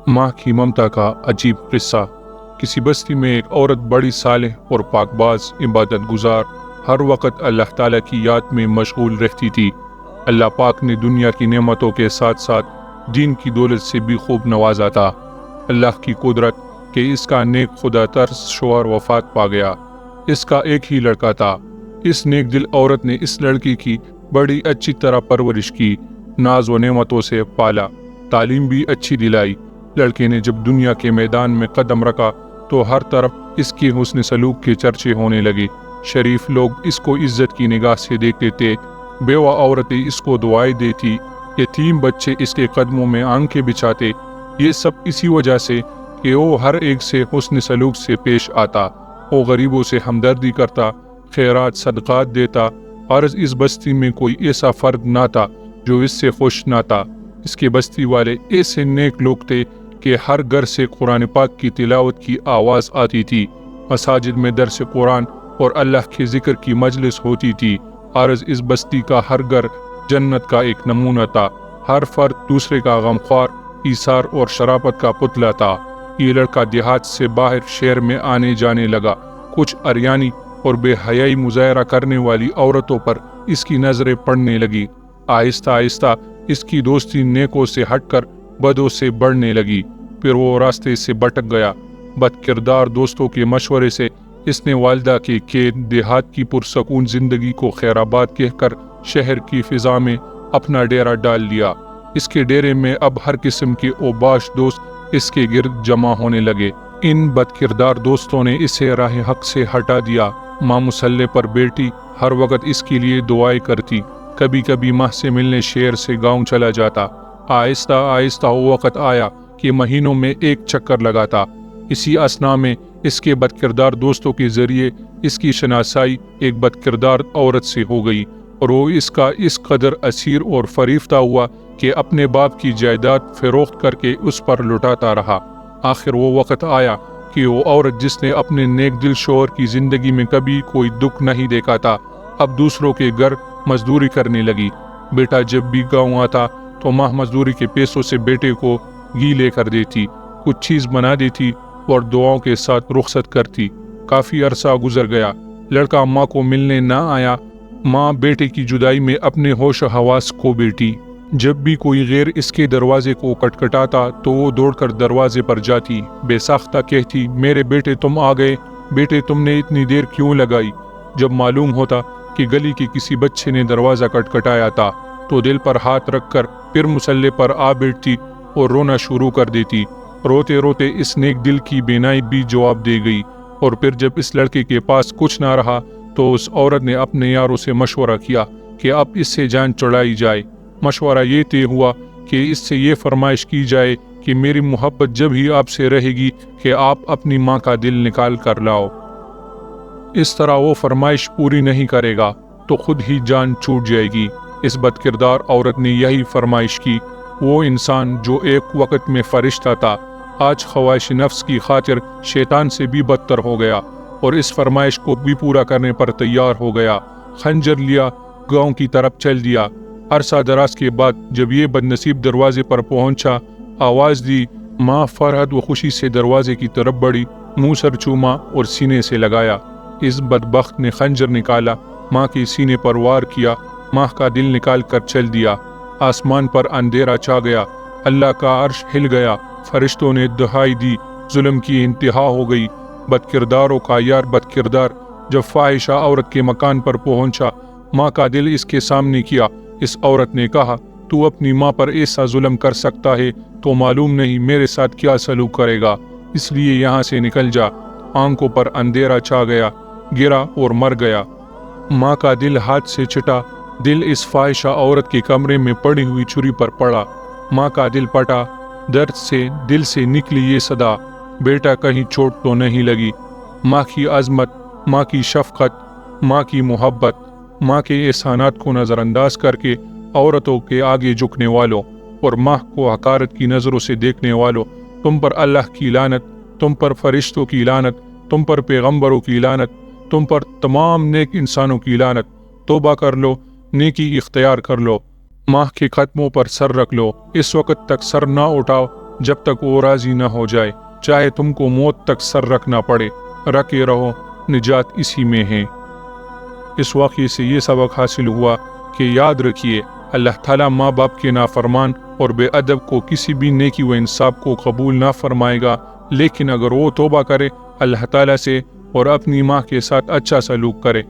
ماں کی ممتا کا عجیب قصہ۔ کسی بستی میں ایک عورت بڑی صالح اور پاک باز عبادت گزار ہر وقت اللہ تعالیٰ کی یاد میں مشغول رہتی تھی۔ اللہ پاک نے دنیا کی نعمتوں کے ساتھ ساتھ دین کی دولت سے بھی خوب نوازا تھا۔ اللہ کی قدرت کہ اس کا نیک خدا ترس شوہر وفات پا گیا۔ اس کا ایک ہی لڑکا تھا۔ اس نیک دل عورت نے اس لڑکی کی بڑی اچھی طرح پرورش کی، ناز و نعمتوں سے پالا، تعلیم بھی اچھی دلائی۔ لڑکے نے جب دنیا کے میدان میں قدم رکھا تو ہر طرف اس کی حسن سلوک کے چرچے ہونے لگے۔ شریف لوگ اس کو عزت کی نگاہ سے دیکھتے تھے، بیوہ عورتیں اس کو دعائیں دیتی، یتیم بچے اس کے قدموں میں آنکھیں بچھاتے۔ یہ سب اسی وجہ سے کہ وہ ہر ایک سے حسن سلوک سے پیش آتا، وہ غریبوں سے ہمدردی کرتا، خیرات صدقات دیتا۔ عرض اس بستی میں کوئی ایسا فرد نہ تھا جو اس سے خوش نہ تھا۔ اس کے بستی والے ایسے نیک لوگ تھے کہ ہر گھر سے قرآن پاک کی تلاوت کی آواز آتی تھی، مساجد میں درس قرآن اور اللہ کے ذکر کی مجلس ہوتی تھی۔ عرض اس بستی کا ہر گھر جنت کا ایک نمونہ تھا، ہر فرد دوسرے کا غمخوار، ایثار اور شرافت کا پتلا تھا۔ یہ لڑکا دیہات سے باہر شہر میں آنے جانے لگا۔ کچھ عریانی اور بے حیائی مظاہرہ کرنے والی عورتوں پر اس کی نظریں پڑنے لگی۔ آہستہ آہستہ اس کی دوستی نیکوں سے ہٹ کر بدوں سے بڑھنے لگی۔ پھر وہ راستے سے بھٹک گیا۔ بد کردار دوستوں کے مشورے سے اس نے والدہ کے قید، دیہات کی پرسکون زندگی کو خیر آباد کہہ کر شہر کی فضا میں اپنا ڈیرا ڈال لیا۔ اس کے ڈیرے میں اب ہر قسم کے اوباش دوست اس کے گرد جمع ہونے لگے۔ ان بد کردار دوستوں نے اسے راہ حق سے ہٹا دیا۔ ماں مسلح پر بیٹی ہر وقت اس کے لیے دعائیں کرتی، کبھی کبھی ماں سے ملنے شہر سے گاؤں چلا جاتا۔ آہستہ آہستہ وہ وقت آیا کہ مہینوں میں ایک چکر لگاتا۔ اسی اثنا میں اس کے بد کردار دوستوں کے ذریعے اس کی شناسائی ایک بد کردار عورت سے ہو گئی، اور وہ اس کا اس قدر اسیر اور فریفتہ ہوا کہ اپنے باپ کی جائیداد فروخت کر کے اس پر لٹاتا رہا۔ آخر وہ وقت آیا کہ وہ عورت جس نے اپنے نیک دل شوہر کی زندگی میں کبھی کوئی دکھ نہیں دیکھا تھا، اب دوسروں کے گھر مزدوری کرنے لگی۔ بیٹا جب بھی گاؤں آتا تو ماں مزدوری کے پیسوں سے بیٹے کو گھی لے کر دیتی، کچھ چیز بنا دیتی اور دعاؤں کے ساتھ رخصت کرتی۔ کافی عرصہ گزر گیا، لڑکا ماں کو ملنے نہ آیا۔ ماں بیٹے کی جدائی میں اپنے ہوش و حواس کھو بیٹھی۔ جب بھی کوئی غیر اس کے دروازے کو کٹکھٹاتا تو وہ دوڑ کر دروازے پر جاتی، بے ساختہ کہتی، میرے بیٹے تم آ گئے، بیٹے تم نے اتنی دیر کیوں لگائی؟ جب معلوم ہوتا کہ گلی کے کسی بچے نے دروازہ کٹکھٹایا تھا تو دل پر ہاتھ رکھ کر پھر مسلح پر آ بیٹھتی اور رونا شروع کر دیتی۔ روتے روتے اس نیک دل کی بینائی بھی جواب دے گئی، اور پھر جب اس لڑکے کے پاس کچھ نہ رہا تو اس عورت نے اپنے یاروں سے مشورہ کیا کہ اب اس سے جان چھڑائی جائے۔ مشورہ یہ طے ہوا کہ اس سے یہ فرمائش کی جائے کہ میری محبت جب ہی آپ سے رہے گی کہ آپ اپنی ماں کا دل نکال کر لاؤ۔ اس طرح وہ فرمائش پوری نہیں کرے گا تو خود ہی جان چھوٹ جائے گی۔ اس بد کردار عورت نے یہی فرمائش کی۔ وہ انسان جو ایک وقت میں فرشتہ تھا، آج خواہش نفس کی خاطر شیطان سے بھی بدتر ہو گیا، اور اس فرمائش کو بھی پورا کرنے پر تیار ہو گیا۔ خنجر لیا، گاؤں کی طرف چل دیا۔ عرصہ دراز کے بعد جب یہ بد نصیب دروازے پر پہنچا، آواز دی، ماں فرحت و خوشی سے دروازے کی طرف بڑھی، منہ سر چوما اور سینے سے لگایا۔ اس بدبخت نے خنجر نکالا، ماں کے سینے پر وار کیا، ماں کا دل نکال کر چل دیا۔ آسمان پر اندھیرا چھا گیا، اللہ کا عرش ہل گیا، فرشتوں نے دہائی دی، ظلم کی انتہا ہو گئی۔ بد کرداروں کا یار بد کردار جب فاحشہ عورت کے مکان پر پہنچا، ماں کا دل اس کے سامنے کیا۔ اس عورت نے کہا، تو اپنی ماں پر ایسا ظلم کر سکتا ہے تو معلوم نہیں میرے ساتھ کیا سلوک کرے گا، اس لیے یہاں سے نکل جا۔ آنکھوں پر اندھیرا چھا گیا، گرا اور مر گیا۔ ماں کا دل ہاتھ سے چھٹا، دل اس فاحشہ عورت کے کمرے میں پڑی ہوئی چھری پر پڑا۔ ماں کا دل پھٹا، درد سے دل سے نکلی یہ صدا، بیٹا کہیں چوٹ تو نہیں لگی؟ ماں کی عظمت، ماں کی شفقت، ماں کی محبت، ماں کے احسانات کو نظر انداز کر کے عورتوں کے آگے جھکنے والوں اور ماں کو حقارت کی نظروں سے دیکھنے والوں، تم پر اللہ کی لعنت، تم پر فرشتوں کی لعنت، تم پر پیغمبروں کی لعنت، تم پر تمام نیک انسانوں کی لعنت۔ توبہ کر لو، نیکی اختیار کر لو، ماں کے قدموں پر سر رکھ لو، اس وقت تک سر نہ اٹھاؤ جب تک وہ راضی نہ ہو جائے، چاہے تم کو موت تک سر رکھنا پڑے۔ رکے رہو، نجات اسی میں ہے۔ اس واقعے سے یہ سبق حاصل ہوا کہ یاد رکھیے، اللہ تعالیٰ ماں باپ کے نافرمان اور بے ادب کو کسی بھی نیکی و انصاف کو قبول نہ فرمائے گا، لیکن اگر وہ توبہ کرے اللہ تعالیٰ سے اور اپنی ماں کے ساتھ اچھا سلوک کرے